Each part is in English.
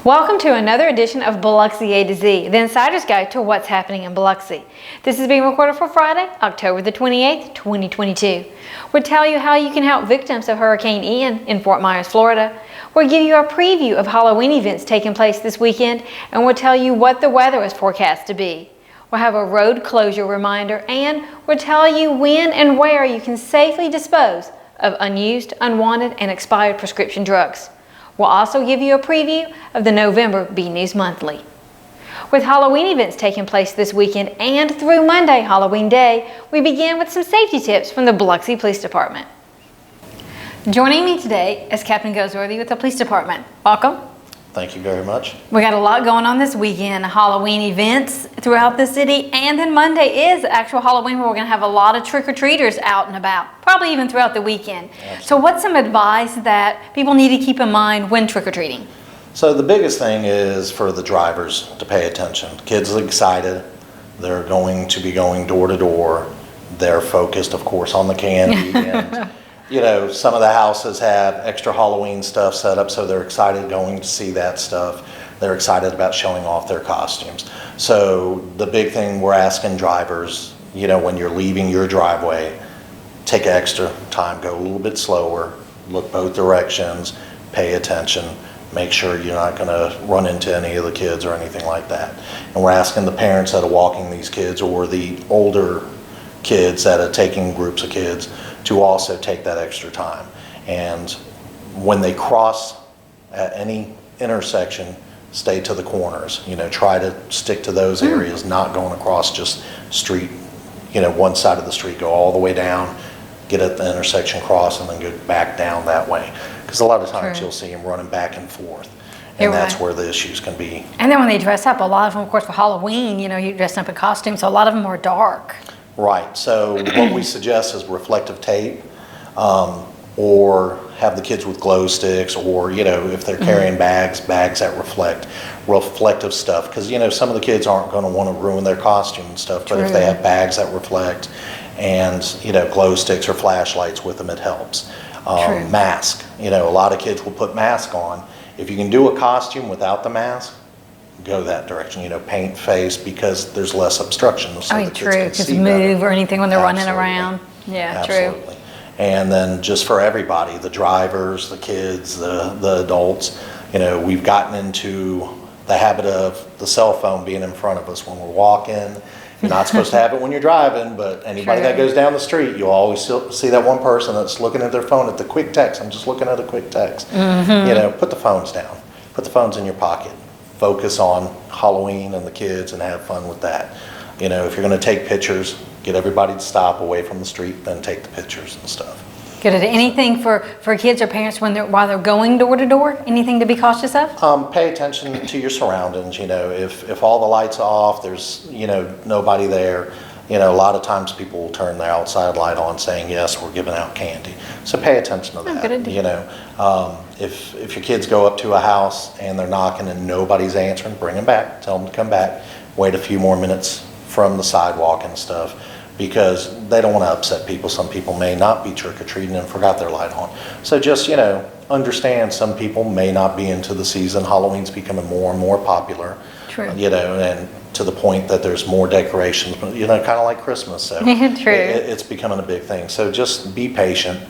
Welcome to another edition of Biloxi A to Z, the insider's guide to what's happening in Biloxi. This is being recorded for Friday, October the 28th, 2022. We'll tell you how you can help victims of Hurricane Ian in Fort Myers, Florida. We'll give you a preview of Halloween events taking place this weekend, and we'll tell you what the weather is forecast to be. We'll have a road closure reminder, and we'll tell you when and where you can safely dispose of unused, unwanted, and expired prescription drugs. We'll also give you a preview of the November B News Monthly. With Halloween events taking place this weekend and through Monday, Halloween Day, we begin with some safety tips from the Biloxi Police Department. Joining me today is Captain Goldsworthy with the Police Department. Welcome. Thank you very much. We got a lot going on this weekend, Halloween events throughout the city, and then Monday is actual Halloween where we're going to have a lot of trick-or-treaters out and about, probably even throughout the weekend. Absolutely. So what's some advice that people need to keep in mind when trick-or-treating? So the biggest thing is for the drivers to pay attention. Kids are excited. They're going to be going door to door. They're focused, of course, on the candy. And you know, some of the houses have extra Halloween stuff set up, so they're excited going to see that stuff. They're excited about showing off their costumes. So the big thing we're asking drivers, you know, when you're leaving your driveway, take extra time, go a little bit slower, look both directions, pay attention, make sure you're not going to run into any of the kids or anything like that. And we're asking the parents that are walking these kids or the older kids that are taking groups of kids to also take that extra time. And when they cross at any intersection, stay to the corners. You know, try to stick to those areas, not going across just street, you know, one side of the street, go all the way down, get at the intersection, cross, and then go back down that way. Because a lot of times you'll see them running back and forth. And that's where the issues can be. And then when they dress up, a lot of them, of course, for Halloween, you know, you dress up in costumes, so a lot of them are dark. Right, so what we suggest is reflective tape, or have the kids with glow sticks, or, you know, if they're carrying bags that reflect, reflective stuff, because, you know, some of the kids aren't going to want to ruin their costume and stuff, but if they have bags that reflect and, you know, glow sticks or flashlights with them, it helps. Mask, you know, a lot of kids will put mask on. If you can do a costume without the mask, go that direction, you know, paint face, because there's less obstruction. So the kids can see move or anything when they're running around. Yeah, absolutely. And then just for everybody, the drivers, the kids, the adults, you know, we've gotten into the habit of the cell phone being in front of us when we're walking. You're not supposed to have it when you're driving, but anybody that goes down the street, you'll always see that one person that's looking at their phone at the quick text. I'm just looking at a quick text. You know, put the phones down. Put the phones in your pocket. Focus on Halloween and the kids and have fun with that. You know, if you're going to take pictures, get everybody to stop away from the street, then take the pictures and stuff. Good. Anything for kids or parents while they're going door to door? Anything to be cautious of? Pay attention to your surroundings. You know, if all the lights are off, there's, you know, nobody there. You know, a lot of times people will turn their outside light on saying, yes, we're giving out candy. So pay attention to that. Good idea. You know, if your kids go up to a house and they're knocking and nobody's answering, bring them back. Tell them to come back. Wait a few more minutes from the sidewalk and stuff, because they don't want to upset people. Some people may not be trick-or-treating and forgot their light on. So just, you know, understand some people may not be into the season. Halloween's becoming more and more popular. True. You know, and to the point that there's more decorations, you know, kind of like Christmas. So it's becoming a big thing. So just be patient.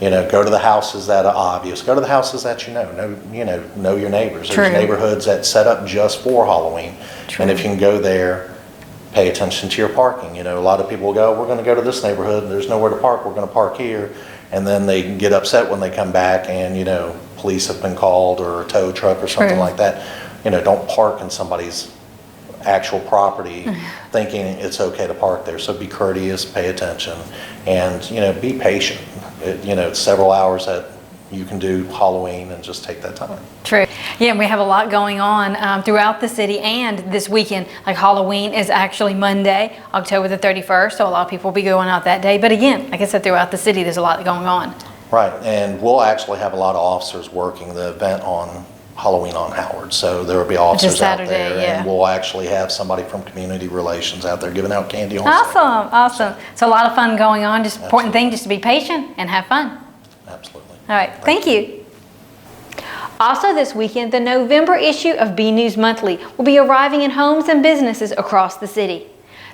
You know, go to the houses that are obvious. Go to the houses that you know your neighbors. There's neighborhoods that set up just for Halloween. And if you can go there, pay attention to your parking. You know, a lot of people will go, we're going to go to this neighborhood, there's nowhere to park, we're going to park here. And then they get upset when they come back and, you know, police have been called or a tow truck or something like that. You know, don't park in somebody's actual property thinking it's okay to park there. So be courteous, pay attention, and, you know, be patient. You know, it's several hours that you can do Halloween and just take that time. True. Yeah, we have a lot going on throughout the city, and this weekend, like Halloween is actually Monday, October the 31st, so a lot of people will be going out that day. But again, like I said, throughout the city, there's a lot going on. Right, and we'll actually have a lot of officers working the event on Halloween on Howard, so there will be officers out there, and we'll actually have somebody from community relations out there giving out candy on Saturday. Awesome. So a lot of fun going on. Just important thing, just to be patient and have fun. Absolutely. All right, thank you. Also this weekend, the November issue of B News Monthly will be arriving in homes and businesses across the city.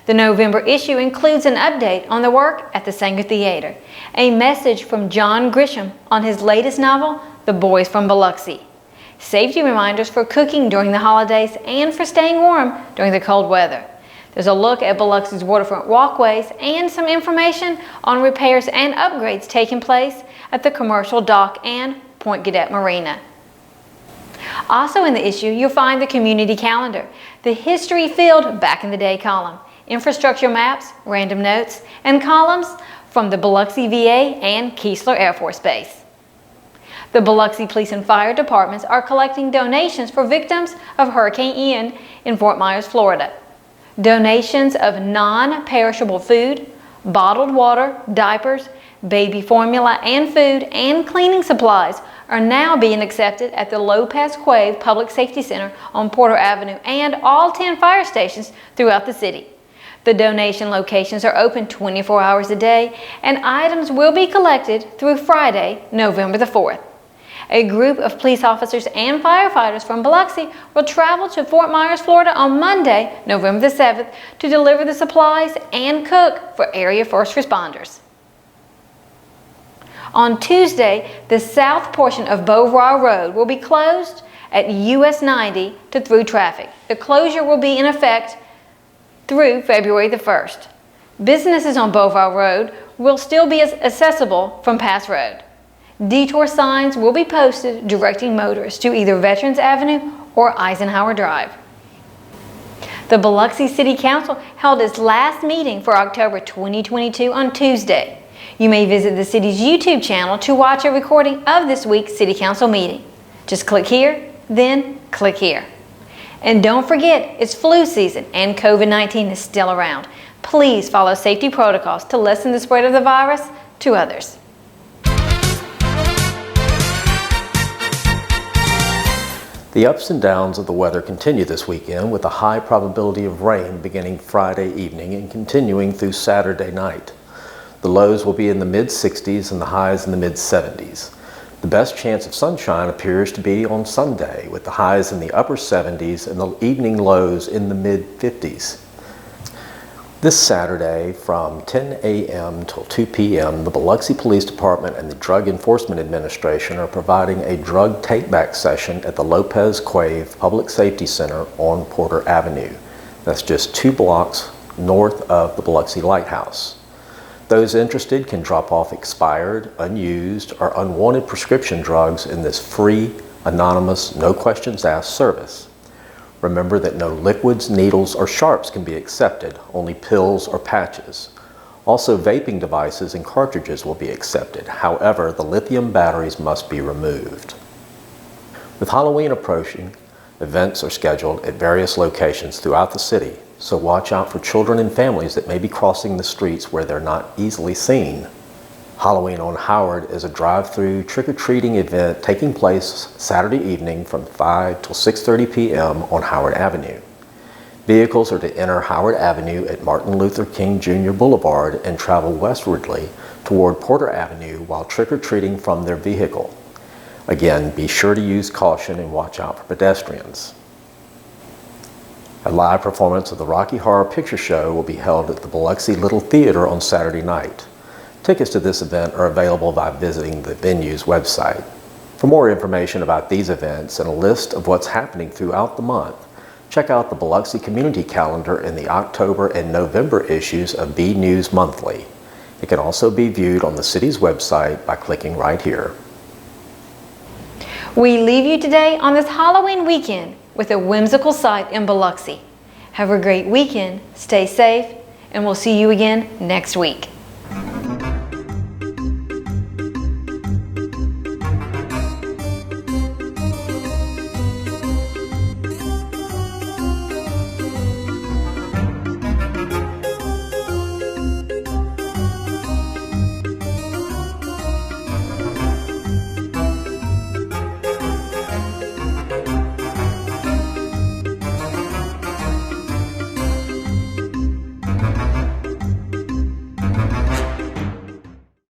The November issue includes an update on the work at the Sanger Theater, a message from John Grisham on his latest novel, The Boys from Biloxi, safety reminders for cooking during the holidays and for staying warm during the cold weather. There's a look at Biloxi's waterfront walkways and some information on repairs and upgrades taking place at the commercial dock and Point Cadet Marina. Also in the issue, you'll find the community calendar, the history-filled back in the day column, infrastructure maps, random notes, and columns from the Biloxi VA and Keesler Air Force Base. The Biloxi Police and Fire Departments are collecting donations for victims of Hurricane Ian in Fort Myers, Florida. Donations of non-perishable food, bottled water, diapers, baby formula and food, and cleaning supplies are now being accepted at the Lopez Cueve Public Safety Center on Porter Avenue and all 10 fire stations throughout the city. The donation locations are open 24 hours a day, and items will be collected through Friday, November the 4th. A group of police officers and firefighters from Biloxi will travel to Fort Myers, Florida on Monday, November the 7th to deliver the supplies and cook for area first responders. On Tuesday, the south portion of Beauvoir Road will be closed at US 90 to through traffic. The closure will be in effect through February the 1st. Businesses on Beauvoir Road will still be accessible from Pass Road. Detour signs will be posted directing motorists to either Veterans Avenue or Eisenhower Drive. The Biloxi City Council held its last meeting for October 2022 on Tuesday. You may visit the city's YouTube channel to watch a recording of this week's City Council meeting. Just click here, then click here. And don't forget, it's flu season and COVID-19 is still around. Please follow safety protocols to lessen the spread of the virus to others. The ups and downs of the weather continue this weekend with a high probability of rain beginning Friday evening and continuing through Saturday night. The lows will be in the mid-60s and the highs in the mid-70s. The best chance of sunshine appears to be on Sunday, with the highs in the upper 70s and the evening lows in the mid-50s. This Saturday from 10 a.m. till 2 p.m., the Biloxi Police Department and the Drug Enforcement Administration are providing a drug take-back session at the Lopez Cueve Public Safety Center on Porter Avenue. That's just 2 blocks north of the Biloxi Lighthouse. Those interested can drop off expired, unused, or unwanted prescription drugs in this free, anonymous, no questions asked service. Remember that no liquids, needles, or sharps can be accepted, only pills or patches. Also, vaping devices and cartridges will be accepted. However, the lithium batteries must be removed. With Halloween approaching, events are scheduled at various locations throughout the city, so watch out for children and families that may be crossing the streets where they're not easily seen. Halloween on Howard is a drive-through trick-or-treating event taking place Saturday evening from 5 till 6:30 p.m. on Howard Avenue. Vehicles are to enter Howard Avenue at Martin Luther King Jr. Boulevard and travel westwardly toward Porter Avenue while trick-or-treating from their vehicle. Again, be sure to use caution and watch out for pedestrians. A live performance of the Rocky Horror Picture Show will be held at the Biloxi Little Theater on Saturday night. Tickets to this event are available by visiting the venue's website. For more information about these events and a list of what's happening throughout the month, check out the Biloxi Community Calendar in the October and November issues of B News Monthly. It can also be viewed on the city's website by clicking right here. We leave you today on this Halloween weekend with a whimsical sight in Biloxi. Have a great weekend, stay safe, and we'll see you again next week.